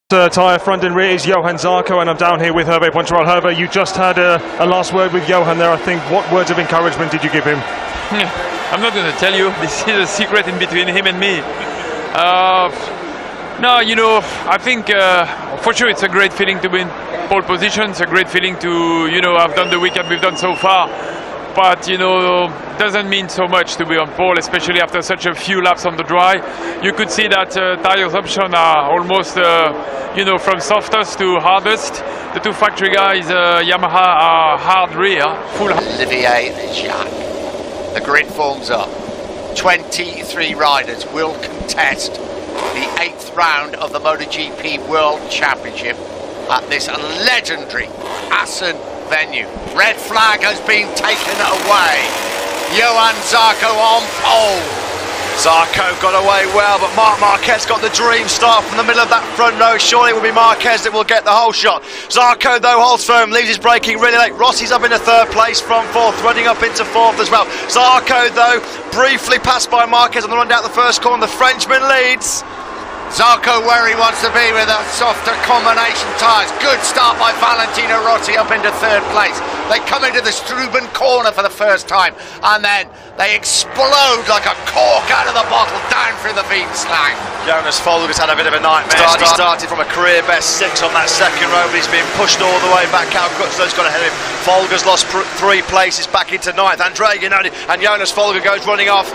Tyre front and rear is Johan Zarco, and I'm down here with Hervé Poncharal. Hervé, you just had a last word with Johan there, I think. What words of encouragement did you give him? I'm not going to tell you. This is a secret in between him and me. No, you know, I think for sure it's a great feeling to be in pole position. It's a great feeling to, you know, have done the weekend we've done so far. But, you know, doesn't mean so much to be on pole, especially after such a few laps on the dry. You could see that tires options are almost, you know, from softest to hardest. The two factory guys, Yamaha, are hard rear, full. Olivier Jacques. The grid forms up. 23 riders will contest the 8th round of the MotoGP World Championship at this legendary Assen venue. Red flag has been taken away. Johan Zarco on pole. Zarco got away well, but Marc Marquez got the dream start from the middle of that front row. Surely it will be Marquez that will get the whole shot. Zarco though holds firm, leaves his braking really late. Rossi's up into 3rd place from 4th, running up into 4th as well. Zarco though briefly passed by Marquez on the run down the first corner. The Frenchman leads. Zarco where he wants to be with a softer combination tyres. Good start by Valentino Rossi up into 3rd place. They come into the Struben corner for the first time, and then they explode like a cork out of the bottle down through the Wienslang. Jonas Folger's had a bit of a nightmare. He started from a career best 6 on that second row, but he's been pushed all the way back. Cal Crutchlow's got ahead of him. Folger's lost 3 places back into 9th. Andrea Iannone and Jonas Folger goes running off.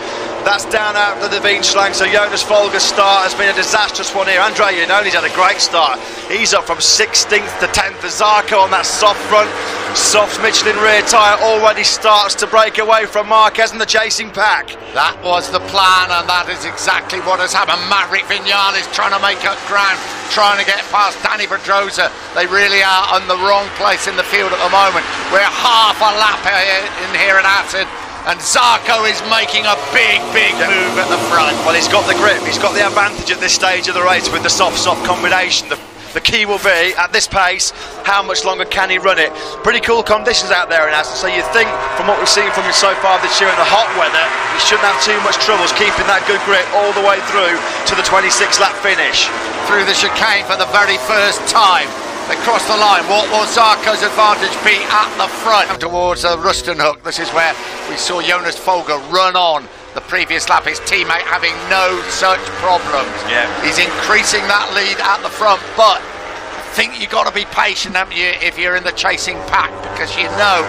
That's down out of the Wienslang, so Jonas Folger's start has been a disastrous one here. Andrea Iannone's had a great start. He's up from 16th to 10th. Zarco on that soft front, soft Michelin rear tyre already starts to break away from Marquez and the chasing pack. That was the plan, and that is exactly what has happened. Maverick Viñales trying to make up ground, trying to get past Danny Pedrosa. They really are on the wrong place in the field at the moment. We're half a lap in here at Assen, and Zarco is making a big move at the front. Well, he's got the grip, he's got the advantage at this stage of the race with the soft combination. The key will be, at this pace, how much longer can he run it? Pretty cool conditions out there in Assen, so you think, from what we've seen from him so far this year in the hot weather, he shouldn't have too much troubles keeping that good grip all the way through to the 26 lap finish. Through the chicane for the very first time. They cross the line. What will Zarco's advantage be at the front? Towards Rustenhoek. This is where we saw Jonas Folger run on the previous lap, his teammate having no such problems. Yeah. He's increasing that lead at the front, but I think you've got to be patient, haven't you, if you're in the chasing pack, because you know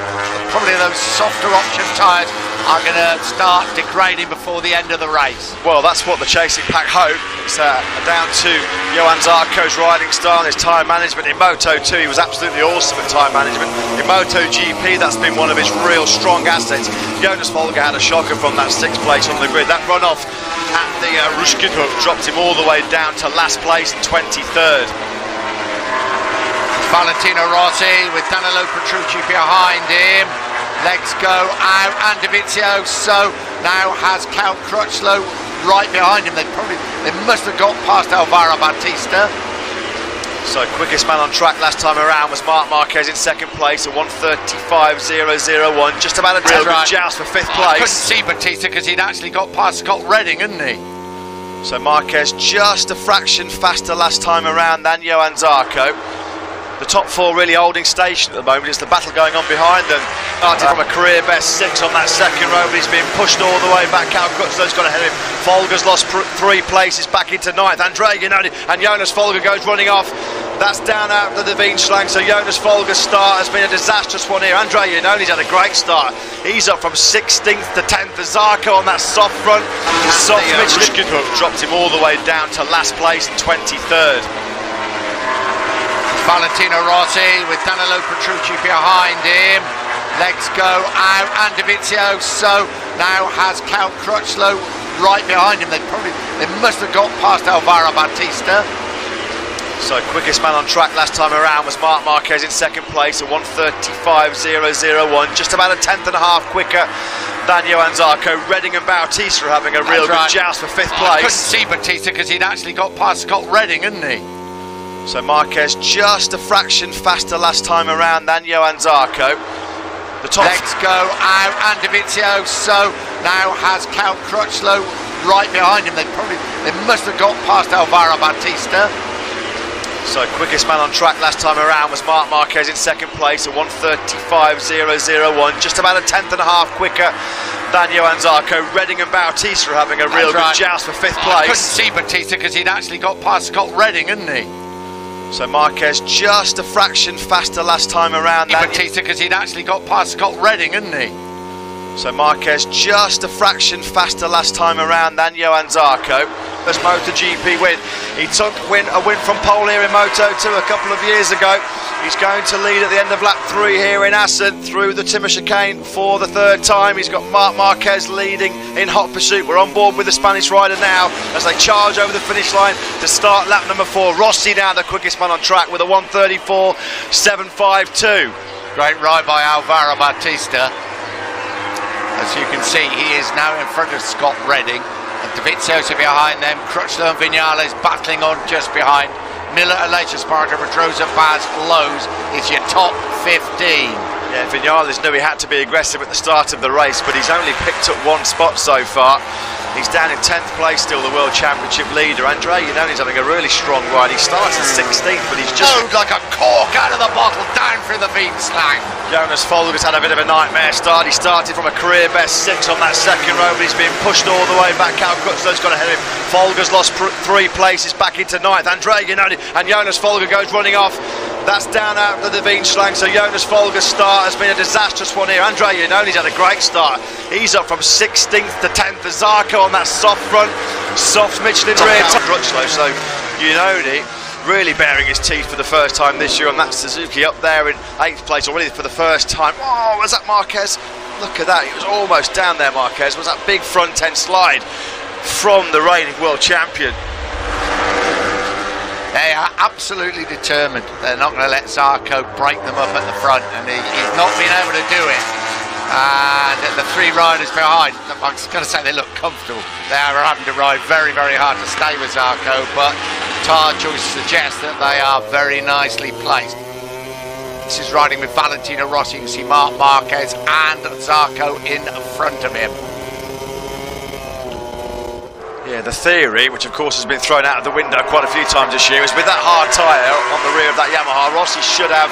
probably those softer option tyres are going to start degrading before the end of the race. Well, that's what the chasing pack hope. It's down to Johan Zarco's riding style and his tyre management. In Moto2, he was absolutely awesome at tyre management. In MotoGP, that's been one of his real strong assets. Jonas Folger had a shocker from that 6th place on the grid. That runoff at the Rustenhoek dropped him all the way down to last place, 23rd. Valentino Rossi with Danilo Petrucci behind him. Legs go out, and Dovizioso now has Cal Crutchlow right behind him. They must have got past Alvaro Bautista. So quickest man on track last time around was Marc Marquez in 2nd place at 1:35.001. Just about a real good joust for 5th place. I couldn't see Bautista because he'd actually got past Scott Redding, hadn't he? So Marquez just a fraction faster last time around than Johan Zarco. The top 4 really holding station at the moment. It's the battle going on behind them. Started from a career best 6 on that second row, but he's been pushed all the way back. Cal Crutchlow's got ahead of him. Folger's lost 3 places back into 9th. Andrea Iannone and Jonas Folger goes running off. That's down out of the Wienslang, so Jonas Folger's start has been a disastrous one here. Andrea Iannone's had a great start. He's up from 16th to 10th. Zarco on that soft front, soft Michelin dropped him all the way down to last place, 23rd. Valentino Rossi with Danilo Petrucci behind him. Legs go out, and Dovizioso now has Cal Crutchlow right behind him. They must have got past Alvaro Bautista. So quickest man on track last time around was Marc Marquez in 2nd place at 1:35.001. Just about a 1/10 and a half quicker than Johan Zarco. Redding and Bautista are having a real good joust for 5th place. I couldn't see Bautista because he'd actually got past Scott Redding, hadn't he? So Marquez just a fraction faster last time around than Johan Zarco. The top legs go out, and Dovizioso now has Cal Crutchlow right behind him. They must have got past Alvaro Bautista. So quickest man on track last time around was Marc Marquez in second place at 1:35.001, just about a tenth and a half quicker than Johan Zarco. Redding and Bautista are having a real good joust for fifth place. I couldn't see Bautista because he'd actually got past Scott Redding, hadn't he? So Marquez just a fraction faster last time around. Bautista because he'd actually got past Scott Redding, hadn't he? So Marquez just a fraction faster last time around than Johan Zarco. This MotoGP win. He took a win from pole here in Moto2 a couple of years ago. He's going to lead at the end of lap 3 here in Assen through the Timor chicane for the third time. He's got Marc Marquez leading in hot pursuit. We're on board with the Spanish rider now as they charge over the finish line to start lap number 4. Rossi now the quickest man on track with a 1:34.752. Great ride by Alvaro Bautista. As you can see, he is now in front of Scott Redding. Dovizioso behind them, Crutchlow and Viñales battling on just behind. Miller, Aleix Espargaro, Pedrosa, Baz, Lowe's is your top 15. Yeah, Viñales knew he had to be aggressive at the start of the race, but he's only picked up one spot so far. He's down in 10th place, still the World Championship leader. Andre, you know, he's having a really strong ride. He starts at 16th, but he's just like a cork out of the bottle, down through the beam slang. Jonas Folger's had a bit of a nightmare start. He started from a career best 6 on that second row, but he's been pushed all the way back. Cal Crutchlow's got ahead of him. Folger's lost 3 places back into 9th. Andre, you know, and Jonas Folger goes running off. That's down out of the Wienschlang, so Jonas Folger's start has been a disastrous one here. Andre Iannoni's had a great start. He's up from 16th to 10th. Zarco on that soft front, soft Michelin rear Crutchlow, so Iannoni really baring his teeth for the first time this year on that Suzuki, up there in 8th place already for the first time. Oh, was that Marquez? Look at that, he was almost down there, Marquez. Was that big front end slide from the reigning world champion? They are absolutely determined. They're not going to let Zarco break them up at the front, and he's not been able to do it. And the 3 riders behind, I'm just going to say they look comfortable. They are having to ride very, very hard to stay with Zarco, but tyre choice suggests that they are very nicely placed. This is riding with Valentino Rossi. You can see Marc Marquez and Zarco in front of him. Yeah, the theory, which of course has been thrown out of the window quite a few times this year, is with that hard tyre on the rear of that Yamaha, Rossi should have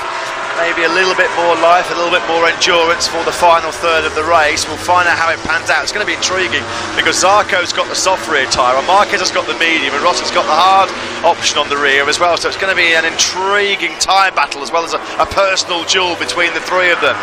maybe a little bit more life, a little bit more endurance for the final third of the race. We'll find out how it pans out. It's going to be intriguing because Zarco's got the soft rear tyre, and Marquez has got the medium, and Rossi's got the hard option on the rear as well. So it's going to be an intriguing tyre battle as well as a personal duel between the 3 of them.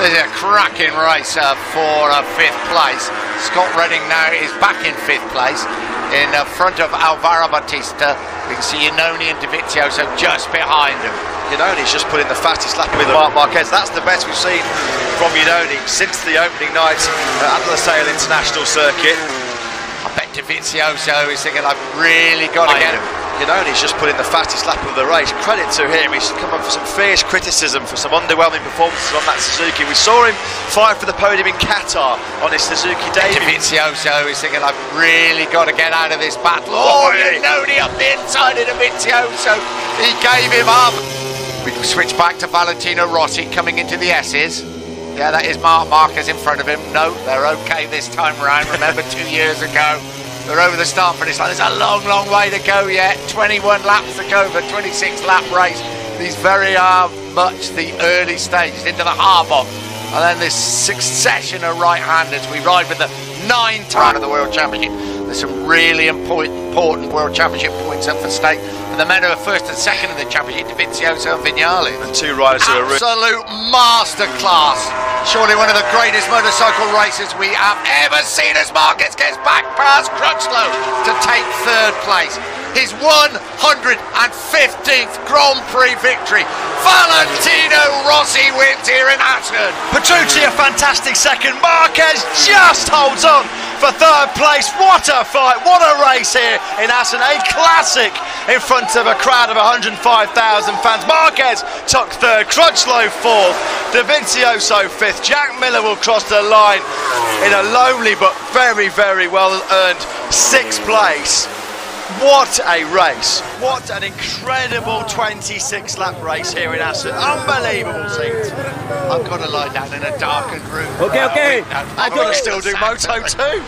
There's a cracking race for 5th place. Scott Redding now is back in 5th place in front of Alvaro Bautista. We can see Iannoni and Dovizioso just behind him. Iannoni's just put in the fastest lap with Marc Marquez. That's the best we've seen from Iannoni since the opening night at the Losail International Circuit. I bet Dovizioso is thinking, I've really got to get him. Iannoni's just put in the fastest lap of the race. Credit to him, he's come up for some fierce criticism for some underwhelming performances on that Suzuki. We saw him fight for the podium in Qatar on his Suzuki debut. Dovizioso is thinking, I've really got to get out of this battle. Oh, Iannoni up the inside of Dovizioso. He gave him up. We switch back to Valentino Rossi coming into the S's. Yeah, that is Marc Marquez in front of him. No, they're okay this time around. Remember 2 years ago, they're over the start finish line. There's a long, long way to go yet. 21 laps to go for a 26-lap race. These very much the early stages into the hard-box. And then this succession of right-handers. We ride with the 9-time of the World Championship. There's some really important World Championship points up for stake. And the men who are 1st and 2nd in the championship, Dovizioso and Viñales. And 2 riders who are absolute masterclass. Surely one of the greatest motorcycle races we have ever seen as Marquez gets back past Crutchlow to take 3rd place. His 115th Grand Prix victory. Valentino Rossi wins here in Assen. Petrucci a fantastic 2nd. Marquez just holds on for 3rd place. What a fight, what a race here in Assen. A classic in front of a crowd of 105,000 fans. Marquez took 3rd, Crutchlow 4th, Dovizioso 5th. Jack Miller will cross the line in a lonely but very, very well earned 6th place. What a race. What an incredible 26-lap race here in Assen. Unbelievable scenes. I've got to lie down in a darkened room. Okay. I'm going to still do Moto2.